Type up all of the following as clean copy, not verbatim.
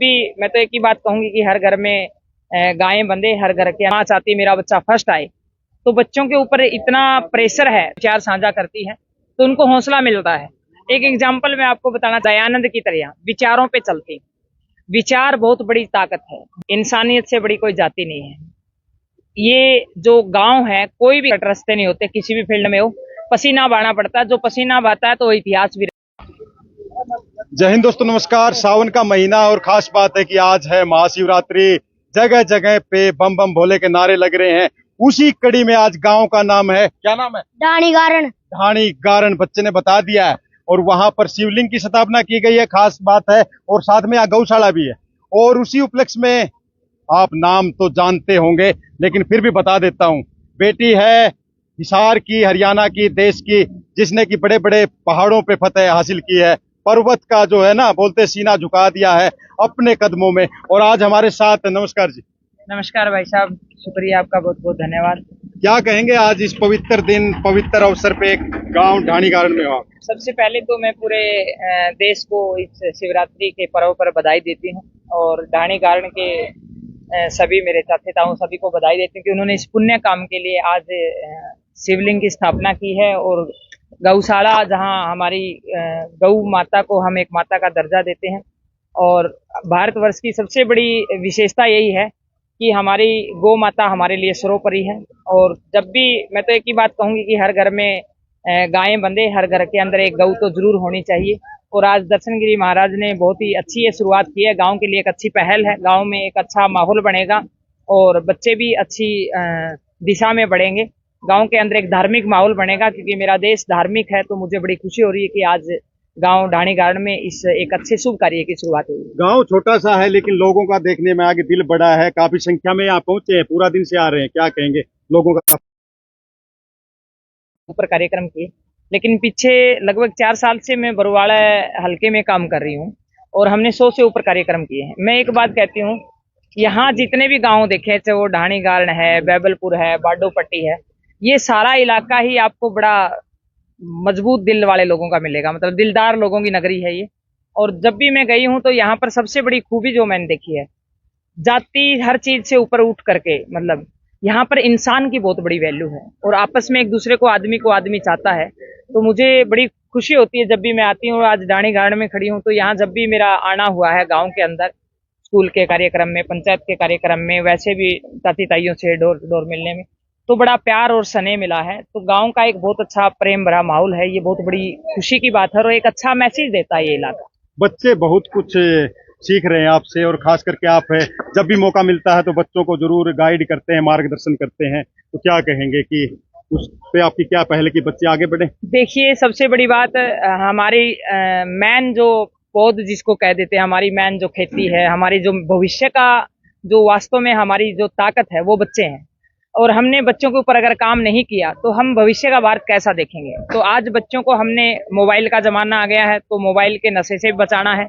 भी मैं तो एक ही बात कहूंगी कि हर घर में गायें बंधे, हर घर के माँ चाहती मेरा बच्चा फर्स्ट आए। तो बच्चों के ऊपर इतना प्रेशर है, विचार साझा करती है तो उनको हौसला मिलता है। एक एग्जाम्पल मैं आपको बताना, दयानंद की तरह विचारों पे चलती। विचार बहुत बड़ी ताकत है, इंसानियत से बड़ी कोई जाति नहीं है। ये जो गांव है, कोई भी रास्ते नहीं होते, किसी भी फील्ड में हो पसीना बहाना पड़ता है। जो पसीना बहाता है तो इतिहास भी। जय हिंद दोस्तों, नमस्कार। सावन का महीना और खास बात है कि आज है महाशिवरात्रि। जगह जगह पे बम बम भोले के नारे लग रहे हैं। उसी कड़ी में आज गांव का नाम है, क्या नाम है? ढाणी गारण। ढाणी गारण बच्चे ने बता दिया है। और वहां पर शिवलिंग की स्थापना की गई है, खास बात है। और साथ में यहाँ गौशाला भी है। और उसी उपलक्ष्य में आप नाम तो जानते होंगे, लेकिन फिर भी बता देता हूँ। बेटी है हिसार की, हरियाणा की, देश की, जिसने की बड़े बड़े पहाड़ों पे फतेह हासिल की है। पर्वत का जो है ना, बोलते सीना झुका दिया है अपने कदमों में। और आज हमारे साथ, नमस्कार जी। नमस्कार भाई साहब, शुक्रिया आपका, बहुत बहुत धन्यवाद। क्या कहेंगे आज इस पवित्र दिन, पवित्र अवसर पे एक गांव ढाणी गारण में हो आप? सबसे पहले तो मैं पूरे देश को इस शिवरात्रि के पर्व पर बधाई देती हूँ। और ढाणी गारण के सभी मेरे चाचाओं सभी को बधाई देती हूँ कि उन्होंने इस पुण्य काम के लिए आज शिवलिंग की स्थापना की है। और गौशाला, जहाँ हमारी गौ माता को हम एक माता का दर्जा देते हैं। और भारतवर्ष की सबसे बड़ी विशेषता यही है कि हमारी गौ माता हमारे लिए सर्वोपरि है। और जब भी मैं तो एक ही बात कहूंगी कि हर घर में गायें बंधे, हर घर के अंदर एक गौ तो जरूर होनी चाहिए। और आज दर्शनगिरी महाराज ने बहुत ही अच्छी ये शुरुआत की है। गांव के लिए एक अच्छी पहल है। गांव में एक अच्छा माहौल बनेगा और बच्चे भी अच्छी दिशा में बढ़ेंगे। गांव के अंदर एक धार्मिक माहौल बनेगा, क्योंकि मेरा देश धार्मिक है। तो मुझे बड़ी खुशी हो रही है कि आज गांव ढाणी गारण में इस एक अच्छे शुभ कार्य की शुरुआत हुई। गांव छोटा सा है, लेकिन लोगों का देखने में आगे दिल बड़ा है। काफी संख्या में यहाँ पहुंचे हैं, पूरा दिन से आ रहे हैं। क्या कहेंगे लोगों का? ऊपर कार्यक्रम किए, लेकिन पीछे लगभग 4 साल से मैं बरुवाड़ा हल्के में काम कर रही हूँ और हमने 100 से ऊपर कार्यक्रम किए हैं। मैं एक बात कहती हूँ, यहाँ जितने भी गांव देखे, चाहे वो ढाणी गारण है, बैबलपुर है, बाडो पट्टी है, ये सारा इलाका ही आपको बड़ा मजबूत दिल वाले लोगों का मिलेगा। मतलब दिलदार लोगों की नगरी है ये। और जब भी मैं गई हूँ तो यहाँ पर सबसे बड़ी खूबी जो मैंने देखी है, जाति हर चीज से ऊपर उठ करके, मतलब यहाँ पर इंसान की बहुत बड़ी वैल्यू है और आपस में एक दूसरे को आदमी चाहता है। तो मुझे बड़ी खुशी होती है जब भी मैं आती हूँ। आज ढाणी गारण में खड़ी हूँ तो यहाँ जब भी मेरा आना हुआ है गांव के अंदर, स्कूल के कार्यक्रम में, पंचायत के कार्यक्रम में, वैसे भी चाची ताइयों से डोर टू डोर मिलने में, तो बड़ा प्यार और स्नेह मिला है। तो गांव का एक बहुत अच्छा प्रेम भरा माहौल है। ये बहुत बड़ी खुशी की बात है और एक अच्छा मैसेज देता है ये इलाका। बच्चे बहुत कुछ सीख रहे हैं आपसे, और खास करके आप जब भी मौका मिलता है तो बच्चों को जरूर गाइड करते हैं, मार्गदर्शन करते हैं। तो क्या कहेंगे कि उस पे आपकी क्या पहल है कि बच्चे आगे बढ़े? देखिए, सबसे बड़ी बात हमारी मैन जो पौध जिसको कह देते हैं, हमारी मैन जो खेती है, हमारी जो भविष्य का जो वास्तव में हमारी जो ताकत है वो बच्चे हैं। और हमने बच्चों के ऊपर अगर काम नहीं किया तो हम भविष्य का भारत कैसा देखेंगे। तो आज बच्चों को हमने, मोबाइल का जमाना आ गया है तो मोबाइल के नशे से भी बचाना है।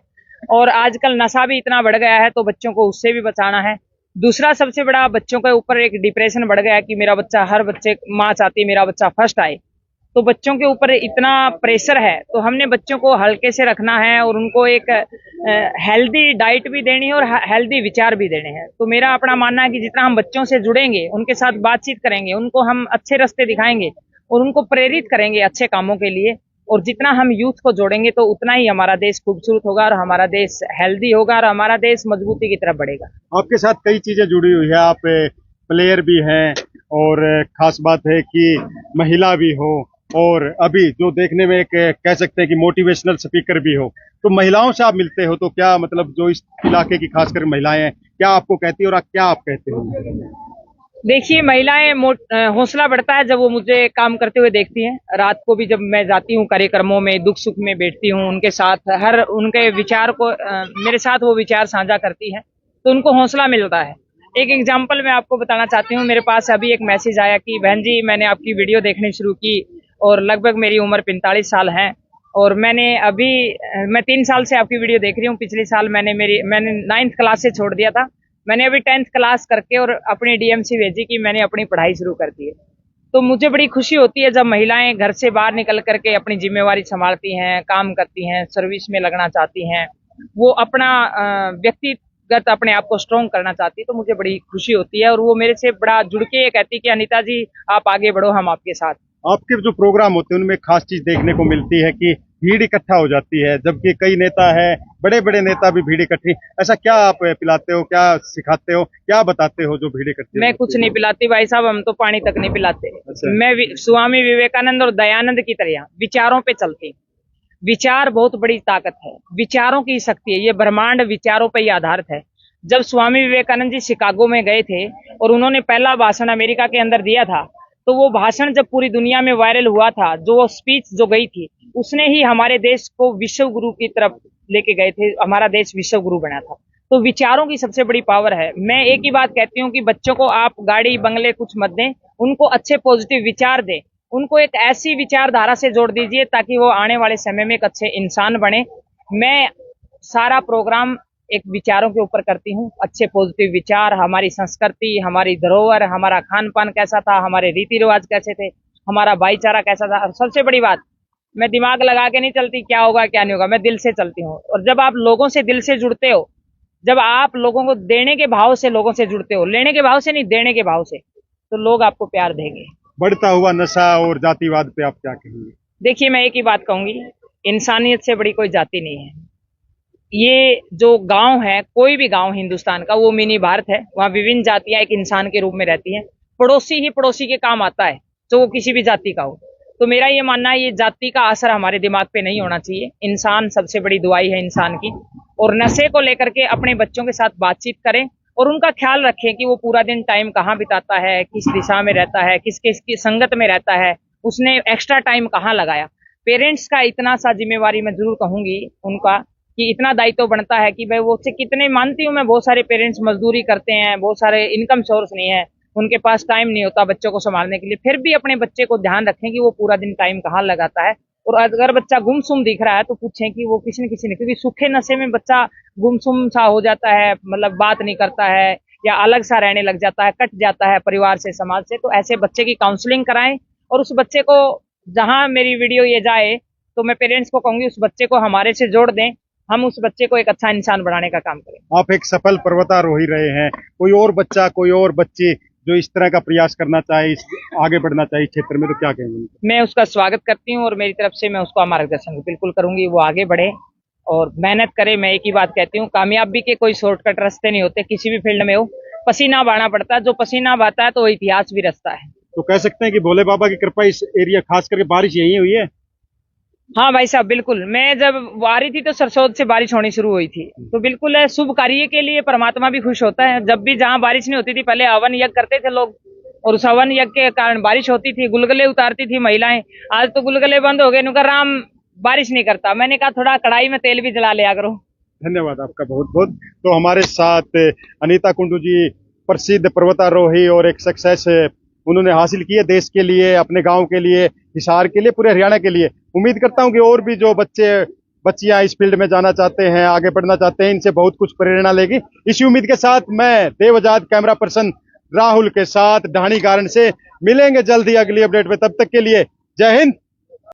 और आजकल नशा भी इतना बढ़ गया है तो बच्चों को उससे भी बचाना है। दूसरा सबसे बड़ा, बच्चों के ऊपर एक डिप्रेशन बढ़ गया है कि मेरा बच्चा, हर बच्चे माँ चाहती है मेरा बच्चा फर्स्ट आए। तो बच्चों के ऊपर इतना प्रेशर है तो हमने बच्चों को हल्के से रखना है और उनको एक हेल्दी डाइट भी देनी है और हेल्दी विचार भी देने हैं। तो मेरा अपना मानना है कि जितना हम बच्चों से जुड़ेंगे, उनके साथ बातचीत करेंगे, उनको हम अच्छे रास्ते दिखाएंगे और उनको प्रेरित करेंगे अच्छे कामों के लिए, और जितना हम यूथ को जोड़ेंगे तो उतना ही हमारा देश खूबसूरत होगा और हमारा देश हेल्दी होगा और हमारा देश मजबूती की तरफ बढ़ेगा। आपके साथ कई चीजें जुड़ी हुई है। आप प्लेयर भी हैं और खास बात है कि महिला भी हो, और अभी जो देखने में एक कह सकते हैं कि मोटिवेशनल स्पीकर भी हो। तो महिलाओं से आप मिलते हो तो क्या, मतलब जो इस इलाके की खासकर महिलाएं हैं, क्या आपको कहती है और क्या आप कहते हो? देखिए, महिलाएं हौसला बढ़ता है जब वो मुझे काम करते हुए देखती हैं। रात को भी जब मैं जाती हूँ कार्यक्रमों में, दुख सुख में बैठती हूँ उनके साथ, हर उनके विचार को मेरे साथ वो विचार साझा करती हैं तो उनको हौसला मिलता है। एक एग्जाम्पल मैं आपको बताना चाहती हूँ। मेरे पास अभी एक मैसेज आया कि बहन जी, मैंने आपकी वीडियो देखनी शुरू की और लगभग मेरी उम्र 45 साल है और मैं 3 साल से आपकी वीडियो देख रही हूँ। पिछले साल मैंने 9th क्लास से छोड़ दिया था। मैंने अभी 10th क्लास करके और अपनी डीएमसी भेजी कि मैंने अपनी पढ़ाई शुरू कर दी है। तो मुझे बड़ी खुशी होती है जब महिलाएं घर से बाहर निकल करके अपनी जिम्मेवारी संभालती हैं, काम करती हैं, सर्विस में लगना चाहती हैं वो अपना व्यक्तिगत अपने आप को स्ट्रॉन्ग करना चाहती है, तो मुझे बड़ी खुशी होती है। और वो मेरे से बड़ा जुड़ के ये कहती है कि अनीता जी आप आगे बढ़ो, हम आपके साथ। आपके जो प्रोग्राम होते हैं उनमें खास चीज देखने को मिलती है कि भीड़ इकट्ठा हो जाती है, जबकि कई नेता है, बड़े बड़े नेता भी भीड़ इकट्ठी, ऐसा क्या आप पिलाते हो, क्या सिखाते हो, क्या बताते हो जो भीड़ इकट्ठी मैं कुछ नहीं पिलाती भाई साहब, हम तो पानी तक नहीं पिलाते। अच्छा। मैं स्वामी विवेकानंद और दयानंद की तरह विचारों पे चलती। विचार बहुत बड़ी ताकत है, विचारों की शक्ति है, ये ब्रह्मांड विचारों पर ही आधारित है। जब स्वामी विवेकानंद जी शिकागो में गए थे और उन्होंने पहला भाषण अमेरिका के अंदर दिया था, तो वो भाषण जब पूरी दुनिया में वायरल हुआ था, जो स्पीच जो गई थी, उसने ही हमारे देश को विश्व गुरु की तरफ लेके गए थे, हमारा देश विश्व गुरु बना था। तो विचारों की सबसे बड़ी पावर है। मैं एक ही बात कहती हूँ कि बच्चों को आप गाड़ी बंगले कुछ मत दें, उनको अच्छे पॉजिटिव विचार दें, उनको एक ऐसी विचारधारा से जोड़ दीजिए ताकि वो आने वाले समय में एक अच्छे इंसान बने। मैं सारा प्रोग्राम एक विचारों के ऊपर करती हूँ, अच्छे पॉजिटिव विचार, हमारी संस्कृति, हमारी धरोहर, हमारा खान पान कैसा था, हमारे रीति रिवाज कैसे थे, हमारा भाईचारा कैसा था। और सबसे बड़ी बात, मैं दिमाग लगा के नहीं चलती क्या होगा क्या नहीं होगा, मैं दिल से चलती हूँ। और जब आप लोगों से दिल से जुड़ते हो, जब आप लोगों को देने के भाव से लोगों से जुड़ते हो, लेने के भाव से नहीं, देने के भाव से, तो लोग आपको प्यार देंगे। बढ़ता हुआ नशा और जातिवाद पे आप क्या कहेंगे? देखिए, मैं एक ही बात कहूंगी, इंसानियत से बड़ी कोई जाति नहीं है। ये जो गांव है, कोई भी गांव हिंदुस्तान का, वो मिनी भारत है। वहां विभिन्न जातियां एक इंसान के रूप में रहती हैं। पड़ोसी ही पड़ोसी के काम आता है, तो वो किसी भी जाति का हो। तो मेरा ये मानना है, ये जाति का असर हमारे दिमाग पे नहीं होना चाहिए। इंसान सबसे बड़ी दुआई है इंसान की। और नशे को लेकर के अपने बच्चों के साथ बातचीत करें और उनका ख्याल रखें कि वो पूरा दिन टाइम कहाँ बिताता है, किस दिशा में रहता है, किस किस की संगत में रहता है, उसने एक्स्ट्रा टाइम कहाँ लगाया। पेरेंट्स का इतना सा जिम्मेवारी मैं जरूर कहूंगी उनका, कि इतना दायित्व तो बनता है कि भाई वो से कितने, मानती हूँ मैं, बहुत सारे पेरेंट्स मजदूरी करते हैं, बहुत सारे इनकम सोर्स नहीं है, उनके पास टाइम नहीं होता बच्चों को संभालने के लिए, फिर भी अपने बच्चे को ध्यान रखें कि वो पूरा दिन टाइम कहाँ लगाता है। और अगर बच्चा गुमसुम दिख रहा है तो पूछें कि वो किसी न किसी ने, क्योंकि सूखे नशे में बच्चा गुमसुम सा हो जाता है, मतलब बात नहीं करता है या अलग सा रहने लग जाता है, कट जाता है परिवार से, समाज से। तो ऐसे बच्चे की काउंसलिंग कराएं और उस बच्चे को, जहां मेरी वीडियो ये जाए, तो मैं पेरेंट्स को कहूंगी उस बच्चे को हमारे से जोड़ दें, हम उस बच्चे को एक अच्छा इंसान बनाने का काम करें। आप एक सफल पर्वतारोही रहे हैं, कोई और बच्चा, कोई और बच्चे जो इस तरह का प्रयास करना चाहे, आगे बढ़ना चाहिए क्षेत्र में, तो क्या कहेंगे? मैं उसका स्वागत करती हूँ और मेरी तरफ से मैं उसका मार्गदर्शन बिल्कुल करूंगी, वो आगे बढ़े और मेहनत करे। मैं एक ही बात कहती हूँ, कामयाबी के कोई शॉर्टकट रास्ते नहीं होते, किसी भी फील्ड में हो पसीना बहाना पड़ता है, जो पसीना बहाता है तो वो इतिहास भी रचता है। तो कह सकते हैं कि भोले बाबा की कृपा इस एरिया, खास करके बारिश यही हुई है। हाँ भाई साहब, बिल्कुल। मैं जब आ रही थी तो सरसोद से बारिश होनी शुरू हुई थी, तो बिल्कुल है, शुभ कार्य के लिए परमात्मा भी खुश होता है। जब भी जहाँ बारिश नहीं होती थी, पहले हवन यज्ञ करते थे लोग, और उस हवन यज्ञ के कारण बारिश होती थी, गुलगुले उतारती थी महिलाएं। आज तो गुलगुले बंद हो गए, नुका राम बारिश नहीं करता। मैंने कहा थोड़ा कढ़ाई में तेल भी जला लिया करो। धन्यवाद आपका बहुत बहुत। तो हमारे साथ अनीता कुंडू जी, प्रसिद्ध पर्वतारोही और एक सक्सेस उन्होंने हासिल की है देश के लिए, अपने गांव के लिए, हिसार के लिए, पूरे हरियाणा के लिए। उम्मीद करता हूं कि और भी जो बच्चे बच्चियां इस फील्ड में जाना चाहते हैं, आगे बढ़ना चाहते हैं, इनसे बहुत कुछ प्रेरणा लेगी। इसी उम्मीद के साथ मैं देवजात कैमरा पर्सन राहुल के साथ ढाणी गार्डन से मिलेंगे जल्द ही अगली अपडेट में। तब तक के लिए जय हिंद,